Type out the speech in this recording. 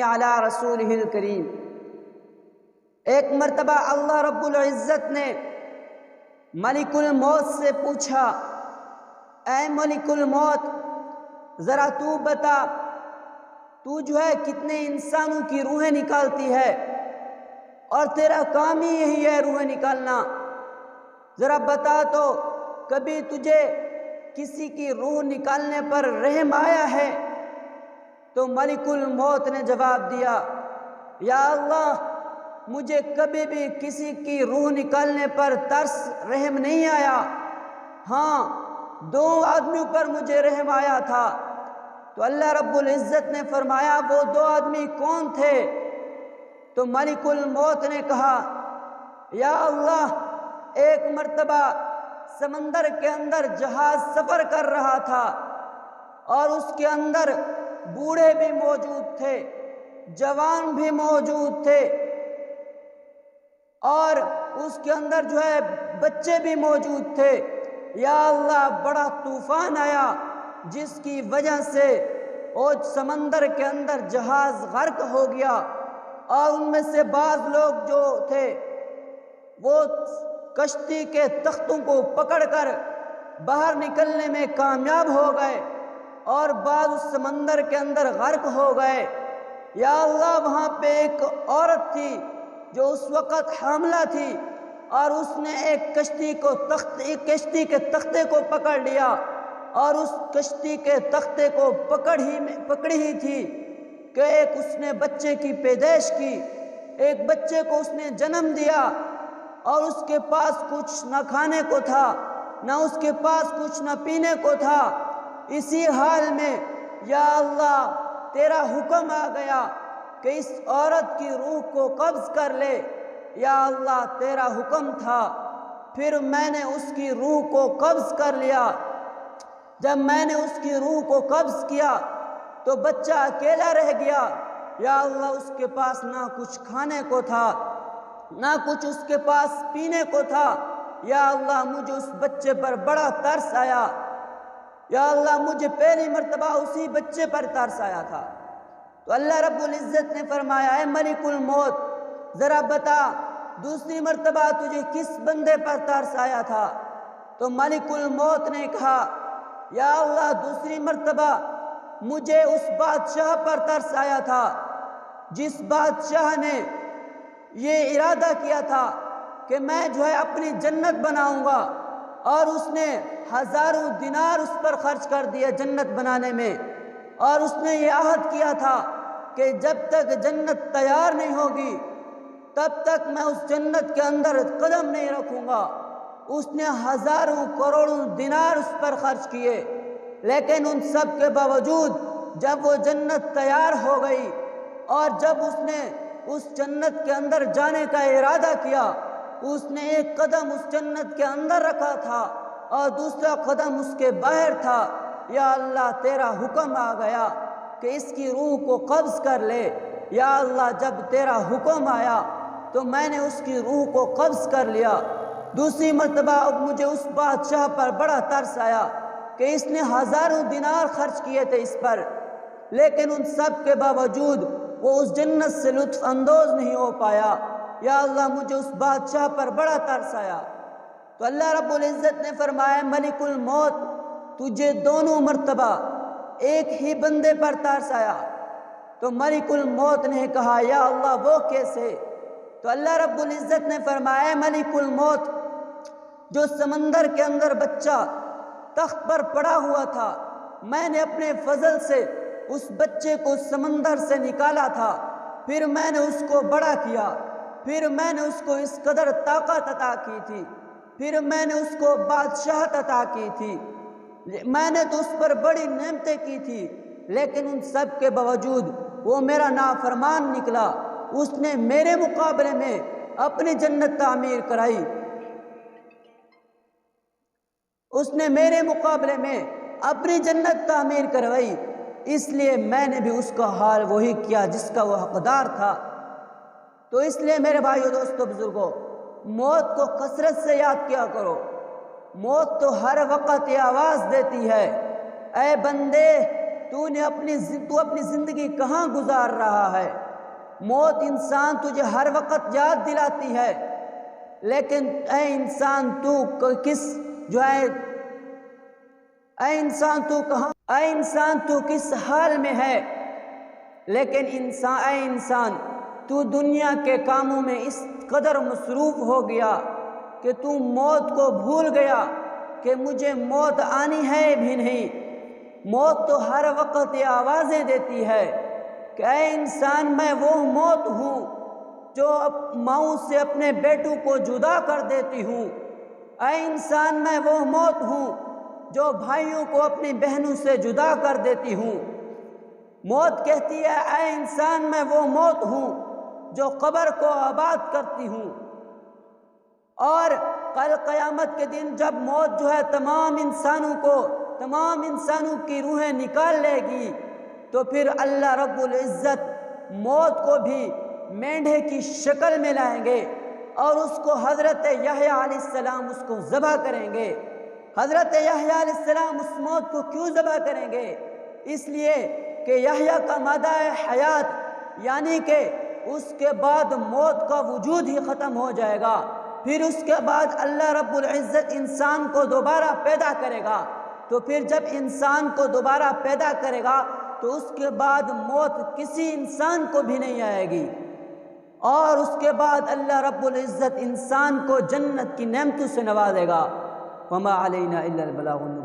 علی رسولہ الکریم۔ ایک مرتبہ اللہ رب العزت نے ملک الموت سے پوچھا، اے ملک الموت، ذرا تو بتا، تو جو ہے کتنے انسانوں کی روحیں نکالتی ہے اور تیرا کام ہی یہی ہے روحیں نکالنا، ذرا بتا تو کبھی تجھے کسی کی روح نکالنے پر رحم آیا ہے؟ تو ملک الموت نے جواب دیا، یا اللہ، مجھے کبھی بھی کسی کی روح نکالنے پر ترس رحم نہیں آیا، ہاں 2 آدمیوں پر مجھے رحم آیا تھا۔ تو اللہ رب العزت نے فرمایا وہ 2 آدمی کون تھے؟ تو ملک الموت نے کہا، یا اللہ، ایک مرتبہ سمندر کے اندر جہاز سفر کر رہا تھا اور اس کے اندر بوڑھے بھی موجود تھے، جوان بھی موجود تھے اور اس کے اندر جو ہے بچے بھی موجود تھے۔ یا اللہ، بڑا طوفان آیا جس کی وجہ سے وہ سمندر کے اندر جہاز غرق ہو گیا اور ان میں سے بعض لوگ جو تھے وہ کشتی کے تختوں کو پکڑ کر باہر نکلنے میں کامیاب ہو گئے اور بعض اس سمندر کے اندر غرق ہو گئے۔ یا اللہ، وہاں پہ ایک عورت تھی جو اس وقت حاملہ تھی اور اس نے ایک کشتی کے تختے کو پکڑ لیا اور اس کشتی کے تختے کو پکڑی ہی تھی کہ ایک اس نے بچے کی پیدائش کی، ایک بچے کو اس نے جنم دیا اور اس کے پاس کچھ نہ کھانے کو تھا، نہ اس کے پاس کچھ نہ پینے کو تھا۔ اسی حال میں یا اللہ تیرا حکم آ گیا کہ اس عورت کی روح کو قبض کر لے۔ یا اللہ، تیرا حکم تھا، پھر میں نے اس کی روح کو قبض کر لیا۔ جب میں نے اس کی روح کو قبض کیا تو بچہ اکیلا رہ گیا۔ یا اللہ، اس کے پاس نہ کچھ کھانے کو تھا، نہ کچھ اس کے پاس پینے کو تھا۔ یا اللہ، مجھے اس بچے پر بڑا ترس آیا۔ یا اللہ، مجھے پہلی مرتبہ اسی بچے پر ترس آیا تھا۔ تو اللہ رب العزت نے فرمایا، اے ملک الموت، ذرا بتا دوسری مرتبہ تجھے کس بندے پر ترس آیا تھا؟ تو ملک الموت نے کہا، یا اللہ، دوسری مرتبہ مجھے اس بادشاہ پر ترس آیا تھا جس بادشاہ نے یہ ارادہ کیا تھا کہ میں جو ہے اپنی جنت بناؤں گا اور اس نے 1000 دینار اس پر خرچ کر دیے جنت بنانے میں، اور اس نے یہ عہد کیا تھا کہ جب تک جنت تیار نہیں ہوگی تب تک میں اس جنت کے اندر قدم نہیں رکھوں گا۔ اس نے 1000 کروڑ دینار اس پر خرچ کیے، لیکن ان سب کے باوجود جب وہ جنت تیار ہو گئی اور جب اس نے اس جنت کے اندر جانے کا ارادہ کیا، اس نے ایک قدم اس جنت کے اندر رکھا تھا اور دوسرا قدم اس کے باہر تھا۔ یا اللہ، تیرا حکم آ گیا کہ اس کی روح کو قبض کر لے۔ یا اللہ، جب تیرا حکم آیا تو میں نے اس کی روح کو قبض کر لیا۔ دوسری مرتبہ اب مجھے اس بادشاہ پر بڑا ترس آیا کہ اس نے 1000 دینار خرچ کیے تھے اس پر، لیکن ان سب کے باوجود وہ اس جنت سے لطف اندوز نہیں ہو پایا۔ یا اللہ، مجھے اس بادشاہ پر بڑا ترس آیا۔ تو اللہ رب العزت نے فرمایا، ملک الموت، تجھے دونوں مرتبہ ایک ہی بندے پر ترس آیا؟ تو ملک الموت نے کہا، یا اللہ، وہ کیسے؟ تو اللہ رب العزت نے فرمایا، ملک الموت، جو سمندر کے اندر بچہ تخت پر پڑا ہوا تھا، میں نے اپنے فضل سے اس بچے کو سمندر سے نکالا تھا، پھر میں نے اس کو بڑا کیا، پھر میں نے اس کو اس قدر طاقت عطا کی تھی، پھر میں نے اس کو بادشاہت عطا کی تھی، میں نے تو اس پر بڑی نعمتیں کی تھی، لیکن ان سب کے باوجود وہ میرا نافرمان نکلا۔ اس نے میرے مقابلے میں اپنی جنت تعمیر کرائی، اس نے میرے مقابلے میں اپنی جنت تعمیر کروائی، اس لیے میں نے بھی اس کا حال وہی کیا جس کا وہ حقدار تھا۔ تو اس لیے میرے بھائیو، دوستو، بزرگوں، موت کو کثرت سے یاد کیا کرو۔ موت تو ہر وقت یہ آواز دیتی ہے، اے بندے، تو اپنی زندگی کہاں گزار رہا ہے؟ موت انسان تجھے ہر وقت یاد دلاتی ہے، لیکن اے انسان تو کس حال میں ہے؟ لیکن اے انسان تو دنیا کے کاموں میں اس قدر مصروف ہو گیا کہ تو موت کو بھول گیا کہ مجھے موت آنی ہے بھی نہیں۔ موت تو ہر وقت یہ آوازیں دیتی ہے کہ اے انسان میں وہ موت ہوں جو ماؤں سے اپنے بیٹوں کو جدا کر دیتی ہوں۔ اے انسان میں وہ موت ہوں جو بھائیوں کو اپنی بہنوں سے جدا کر دیتی ہوں۔ موت کہتی ہے اے انسان میں وہ موت ہوں جو قبر کو آباد کرتی ہوں۔ اور کل قیامت کے دن جب موت تمام انسانوں کی روحیں نکال لے گی، تو پھر اللہ رب العزت موت کو بھی مینڈھے کی شکل میں لائیں گے اور اس کو حضرت یحییٰ علیہ السلام اس کو ذبح کریں گے۔ حضرت یحییٰ علیہ السلام اس موت کو کیوں ذبح کریں گے؟ اس لیے کہ یحییٰ کا مادہ حیات، یعنی کہ اس کے بعد موت کا وجود ہی ختم ہو جائے گا۔ پھر اس کے بعد اللہ رب العزت انسان کو دوبارہ پیدا کرے گا۔ تو پھر جب انسان کو دوبارہ پیدا کرے گا تو اس کے بعد موت کسی انسان کو بھی نہیں آئے گی، اور اس کے بعد اللہ رب العزت انسان کو جنت کی نعمتوں سے نوازے گا۔ وما علینا الا البلاغ المبین۔